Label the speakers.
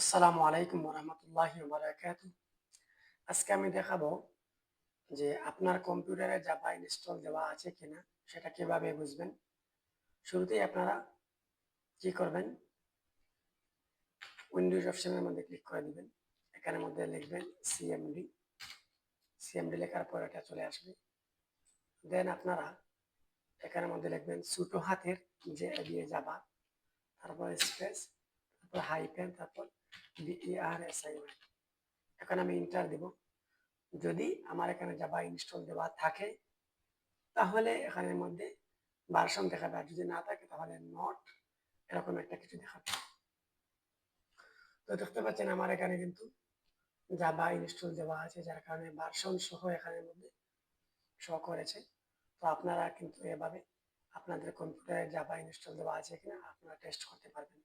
Speaker 1: আসসালামু আলাইকুম ওরহমতুল্লাহি ওবারাকাতুহু। আজকে আমি দেখাবো যে আপনার কম্পিউটারে জাভা ইনস্টল দেওয়া আছে কিনা সেটা কিভাবে বুঝবেন। শুরুতেই আপনারা কি করবেন, উইন্ডোজ অপশনের মধ্যে ক্লিক করে দিবেন। এখানের মধ্যে লিখবেন সিএমডি। সিএমডি লেখার পর এটা চলে আসবে। দেন আপনারা এখানের মধ্যে লিখবেন ছোট হাতের দিয়ে জাভা, তারপর স্পেস, তারপর হাইফেন, তারপর BERSION। এখন আমি ইন্টার দেব। যদি আমার এখানে জাভা ইনস্টল দেওয়া থাকে তাহলে এখানের মধ্যে ভার্সন দেখাবে, আর যদি না থাকে তাহলে নট এরকম একটা কিছু দেখাবে। তো দেখতে পাচ্ছেন আমার এখানে কিন্তু জাভা ইনস্টল দেওয়া আছে, যার কারণে ভার্সন সহ এখানের মধ্যে শো করেছে। তো আপনারা কিন্তু এভাবে আপনাদের কম্পিউটারে জাভা ইনস্টল দেওয়া আছে কিনা আপনারা টেস্ট করতে পারবেন।